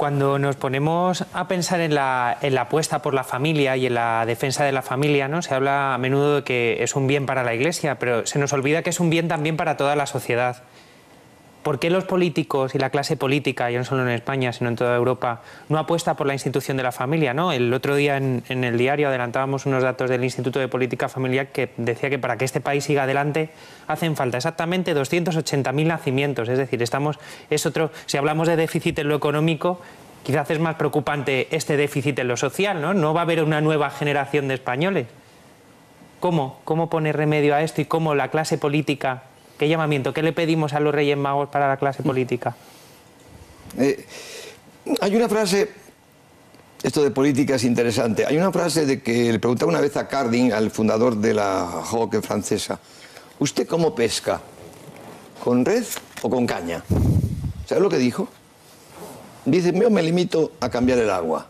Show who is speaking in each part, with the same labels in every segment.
Speaker 1: cuando nos ponemos a pensar en la apuesta por la familia y en la defensa de la familia, ¿no? Se habla a menudo de que es un bien para la Iglesia, pero se nos olvida que es un bien también para toda la sociedad. ¿Por qué los políticos y la clase política, ya no solo en España, sino en toda Europa, no apuesta por la institución de la familia, ¿no? El otro día en el diario adelantábamos unos datos del Instituto de Política Familiar que decía que para que este país siga adelante hacen falta exactamente 280.000 nacimientos. Es decir, si hablamos de déficit en lo económico, quizás es más preocupante este déficit en lo social, ¿no? No va a haber una nueva generación de españoles. ¿Cómo poner remedio a esto y cómo la clase política... ¿Qué llamamiento? ¿Qué le pedimos a los Reyes Magos para la clase política?
Speaker 2: Hay una frase, esto de política es interesante, hay una frase de que le preguntaba una vez a Cardin, al fundador de la hockey francesa, ¿usted cómo pesca? ¿Con red o con caña? ¿Sabes lo que dijo? Dice, yo me limito a cambiar el agua.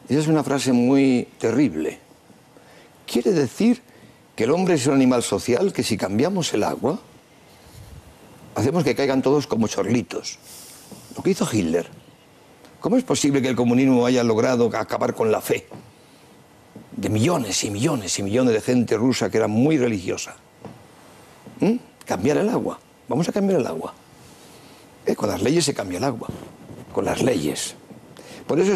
Speaker 2: Esa es una frase muy terrible. Quiere decir que el hombre es un animal social, que si cambiamos el agua, hacemos que caigan todos como chorlitos. Lo que hizo Hitler. ¿Cómo es posible que el comunismo haya logrado acabar con la fe de millones y millones y millones de gente rusa que era muy religiosa? Cambiar el agua. Vamos a cambiar el agua. Con las leyes se cambia el agua. Con las leyes. Por eso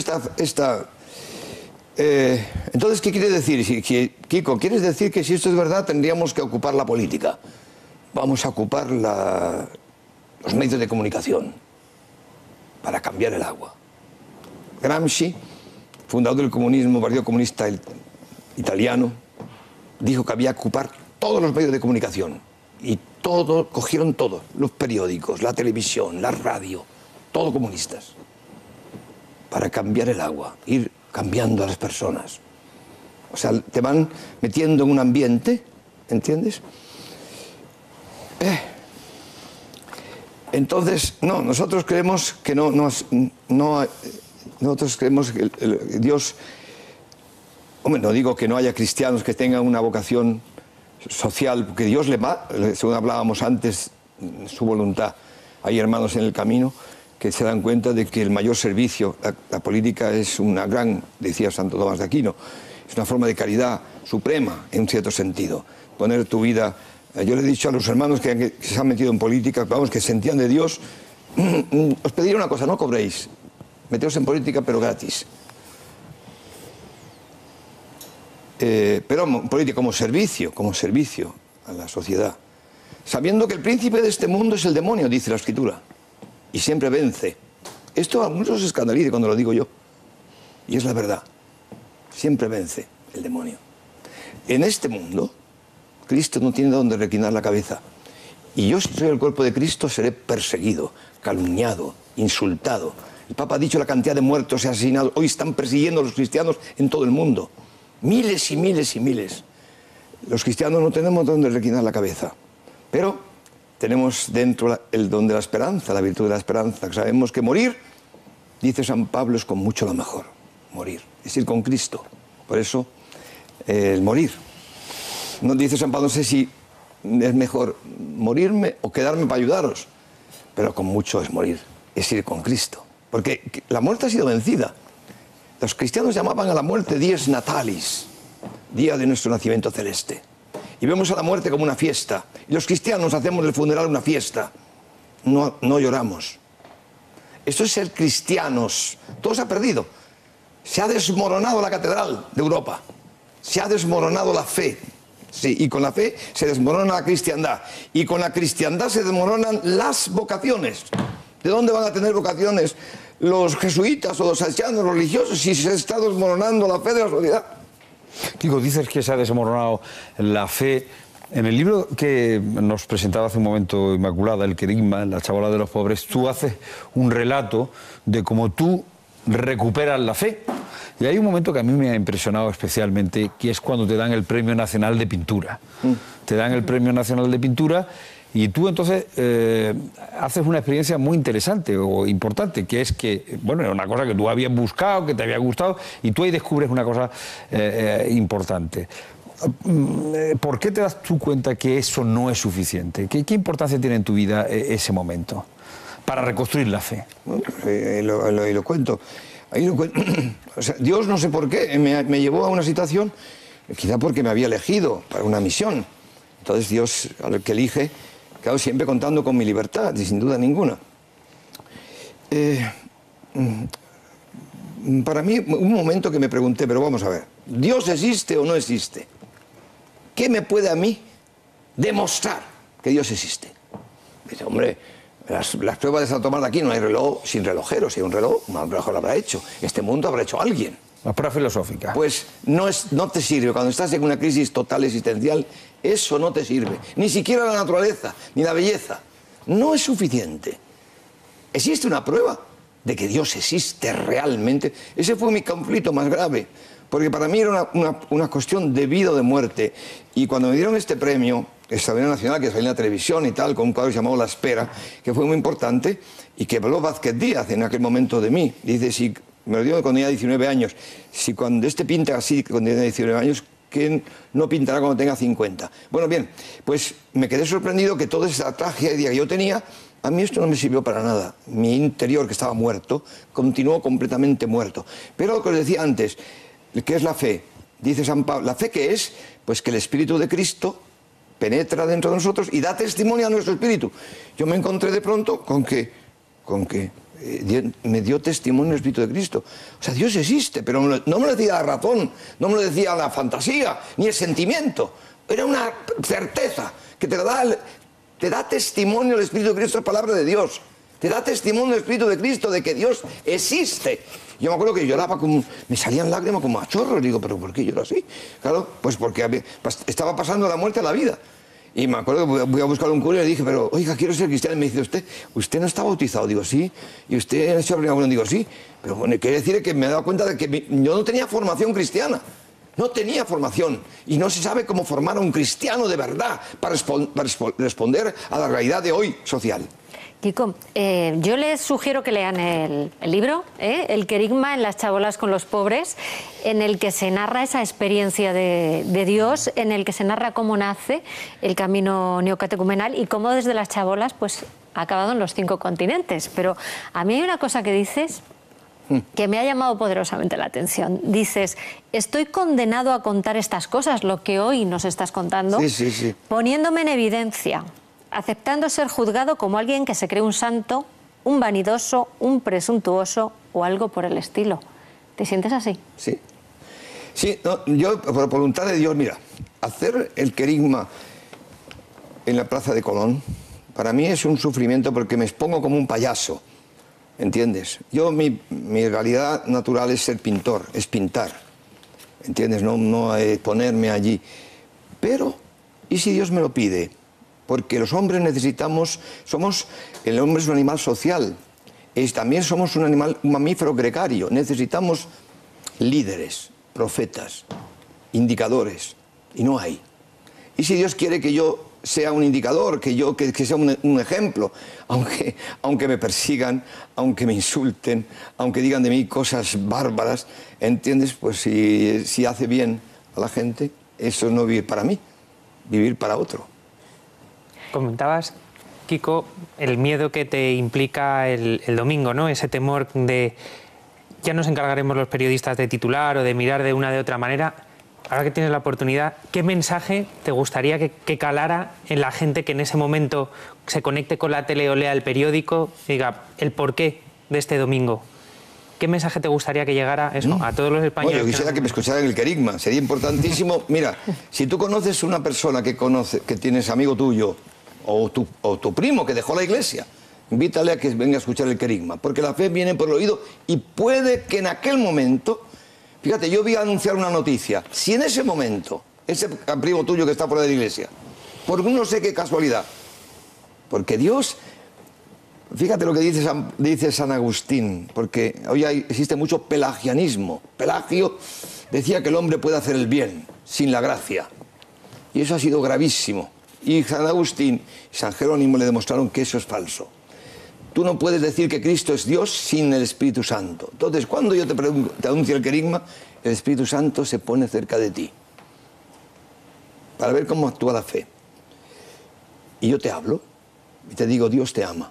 Speaker 2: entonces, ¿qué quiere decir? Kiko, ¿quieres decir que si esto es verdad tendríamos que ocupar la política? Vamos a ocupar los medios de comunicación para cambiar el agua. Gramsci, fundador del comunismo, Partido Comunista Italiano, dijo que había que ocupar todos los medios de comunicación. Y cogieron todos, los periódicos, la televisión, la radio, todo comunistas, para cambiar el agua, ir cambiando a las personas. O sea, te van metiendo en un ambiente, ¿entiendes? Entonces, no, nosotros creemos que nosotros creemos que Dios... Hombre, no digo que no haya cristianos que tengan una vocación social, porque Dios según hablábamos antes, su voluntad. Hay hermanos en el camino que se dan cuenta de que el mayor servicio, la política es una gran, decía Santo Tomás de Aquino, es una forma de caridad suprema, en un cierto sentido. Poner tu vida... Yo le he dicho a los hermanos que se han metido en política, vamos, que sentían de Dios, os pediría una cosa, no cobréis, meteos en política pero gratis. Pero política como servicio a la sociedad. Sabiendo que el príncipe de este mundo es el demonio, dice la Escritura. Y siempre vence. Esto a muchos se escandaliza cuando lo digo yo. Y es la verdad. Siempre vence el demonio. En este mundo, Cristo no tiene donde reclinar la cabeza. Y yo, si soy el cuerpo de Cristo, seré perseguido, calumniado, insultado. El Papa ha dicho la cantidad de muertos y asesinados. Hoy están persiguiendo a los cristianos en todo el mundo. Miles y miles y miles. Los cristianos no tenemos donde reclinar la cabeza. Pero tenemos dentro el don de la esperanza, la virtud de la esperanza. Sabemos que morir, dice San Pablo, es con mucho lo mejor. Morir, es ir con Cristo. Por eso, el morir. No dice San Pablo, no sé si es mejor morirme o quedarme para ayudaros. Pero con mucho es morir, es ir con Cristo. Porque la muerte ha sido vencida. Los cristianos llamaban a la muerte dies natalis, día de nuestro nacimiento celeste. Y vemos a la muerte como una fiesta. Y los cristianos hacemos del funeral una fiesta. No lloramos. Esto es ser cristianos. Todo se ha perdido. Se ha desmoronado la catedral de Europa. Se ha desmoronado la fe. Sí, y con la fe se desmorona la cristiandad. Y con la cristiandad se desmoronan las vocaciones. ¿De dónde van a tener vocaciones los jesuitas o los salesianos religiosos si se está desmoronando la fe de la sociedad?
Speaker 3: Digo, dices que se ha desmoronado la fe. En el libro que nos presentaba hace un momento Inmaculada, El Querigma, la chabola de los pobres, tú haces un relato de cómo tú recuperas la fe. Y hay un momento que a mí me ha impresionado especialmente, que es cuando te dan el Premio Nacional de Pintura. Te dan el Premio Nacional de Pintura y tú entonces haces una experiencia muy interesante o importante, que es que, bueno, era una cosa que tú habías buscado, que te había gustado, y tú ahí descubres una cosa importante. ¿Por qué te das tú cuenta que eso no es suficiente? ¿Qué importancia tiene en tu vida ese momento? para reconstruir la fe?
Speaker 2: Bueno, lo cuento. Ahí lo cuento. O sea, Dios, no sé por qué, me llevó a una situación, quizá porque me había elegido para una misión. Entonces Dios, al que elige, claro, siempre contando con mi libertad, y sin duda ninguna. Para mí, un momento que me pregunté, pero vamos a ver, ¿Dios existe o no existe? ¿Qué me puede a mí demostrar que Dios existe? Dice, hombre, las pruebas de Santo Tomás de Aquino, no hay reloj sin relojero. Si hay un reloj lo habrá hecho. Este mundo habrá hecho alguien.
Speaker 3: La prueba filosófica.
Speaker 2: Pues no te sirve. Cuando estás en una crisis total existencial, eso no te sirve. Ni siquiera la naturaleza, ni la belleza. No es suficiente. Existe una prueba de que Dios existe realmente. Ese fue mi conflicto más grave. Porque para mí era una cuestión de vida o de muerte. Y cuando me dieron este premio extraordinario nacional, que salió en la televisión y tal, con un cuadro llamado La Espera, que fue muy importante, y que habló Vázquez Díaz en aquel momento de mí. Dice, si me lo dio cuando tenía 19 años, si cuando este pinta así cuando tenía 19 años, ¿quién no pintará cuando tenga 50? Bueno, bien, pues me quedé sorprendido que toda esa tragedia que yo tenía, a mí esto no me sirvió para nada. Mi interior, que estaba muerto, continuó completamente muerto. Pero lo que os decía antes, ¿qué es la fe? Dice San Pablo, ¿la fe qué es? Pues que el Espíritu de Cristo penetra dentro de nosotros y da testimonio a nuestro espíritu. Yo me encontré de pronto con que me dio testimonio el Espíritu de Cristo. O sea, Dios existe, pero no me lo decía la razón, no me lo decía la fantasía, ni el sentimiento. Era una certeza que te da testimonio el Espíritu de Cristo, es palabra de Dios. Te da testimonio el Espíritu de Cristo de que Dios existe. Yo me acuerdo que lloraba, me salían lágrimas como a chorros. Digo, ¿pero por qué lloro así? Claro, pues porque estaba pasando la muerte a la vida. Y me acuerdo que voy a buscar un cura y le dije, pero, oiga, quiero ser cristiano. Y me dice, ¿usted no está bautizado? Digo, sí. ¿Y usted ha hecho la primera? Digo, sí. Pero bueno, quiere decir que me he dado cuenta de que yo no tenía formación cristiana. No tenía formación. Y no se sabe cómo formar a un cristiano de verdad para responder a la realidad de hoy social.
Speaker 4: Kiko, yo les sugiero que lean el libro, El querigma en las chabolas con los pobres, en el que se narra esa experiencia de Dios, en el que se narra cómo nace el camino neocatecumenal y cómo desde las chabolas pues, ha acabado en los 5 continentes. Pero a mí hay una cosa que dices que me ha llamado poderosamente la atención. Dices, estoy condenado a contar estas cosas, lo que hoy nos estás contando,
Speaker 2: sí.
Speaker 4: Poniéndome en evidencia, aceptando ser juzgado como alguien que se cree un santo, un vanidoso, un presuntuoso o algo por el estilo. ¿Te sientes así?
Speaker 2: Sí. Sí, no, yo, por voluntad de Dios, mira, hacer el querigma en la Plaza de Colón, para mí es un sufrimiento porque me expongo como un payaso, ¿entiendes? Yo, mi realidad natural es ser pintor, es pintar, ¿entiendes? No ponerme allí. Pero, ¿y si Dios me lo pide? Porque los hombres el hombre es un animal social, también somos un mamífero gregario, necesitamos líderes, profetas, indicadores, y no hay. Y si Dios quiere que yo sea un indicador, que sea un ejemplo, aunque me persigan, aunque me insulten, aunque digan de mí cosas bárbaras, ¿entiendes? Pues si hace bien a la gente, eso no es vivir para mí, vivir para otro.
Speaker 1: Comentabas, Kiko, el miedo que te implica el domingo, ¿no? Ese temor de ya nos encargaremos los periodistas de titular o de mirar de una de otra manera. Ahora que tienes la oportunidad, ¿qué mensaje te gustaría que calara en la gente que en ese momento se conecte con la tele o lea el periódico y diga el porqué de este domingo? ¿Qué mensaje te gustaría que llegara eso, a todos los españoles?
Speaker 2: Bueno, yo quisiera que me escucharan el querigma, sería importantísimo. Mira, si tú conoces una persona que tienes amigo tuyo, o tu primo que dejó la iglesia, invítale a que venga a escuchar el querigma, porque la fe viene por el oído y puede que en aquel momento, fíjate, yo voy a anunciar una noticia, si en ese momento, ese primo tuyo que está por la iglesia, por no sé qué casualidad, porque Dios, fíjate lo que dice San Agustín, porque hoy existe mucho pelagianismo. Pelagio decía que el hombre puede hacer el bien sin la gracia, y eso ha sido gravísimo. Y San Agustín y San Jerónimo le demostraron que eso es falso. Tú no puedes decir que Cristo es Dios sin el Espíritu Santo. Entonces, cuando yo te anuncio el querigma, el Espíritu Santo se pone cerca de ti para ver cómo actúa la fe. Y yo te hablo y te digo, Dios te ama.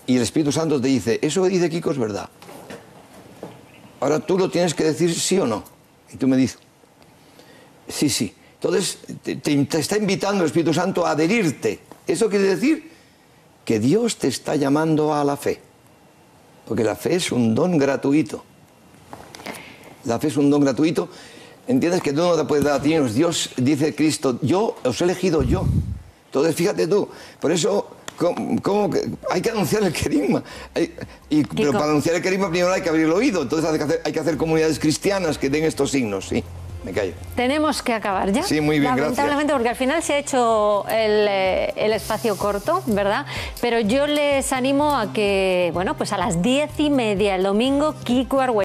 Speaker 2: y el Espíritu Santo te dice, eso que dice Kiko es verdad. Ahora tú lo tienes que decir sí o no. Y tú me dices, sí, sí. Entonces te está invitando el Espíritu Santo a adherirte. Eso quiere decir que Dios te está llamando a la fe. Porque la fe es un don gratuito. La fe es un don gratuito. Entiendes que tú no te puedes dar a ti mismo. Dios, dice Cristo, yo os he elegido yo. Entonces fíjate tú, por eso hay que anunciar el querigma. Pero para anunciar el querigma primero hay que abrir el oído. Entonces hay que hacer comunidades cristianas que den estos signos, sí. Me callo.
Speaker 4: Tenemos que acabar ya.
Speaker 2: Sí, muy bien,
Speaker 4: lamentablemente,
Speaker 2: gracias.
Speaker 4: porque al final se ha hecho el espacio corto, ¿verdad? Pero yo les animo a que, bueno, pues a las 10:30 el domingo, Kiko Argüelles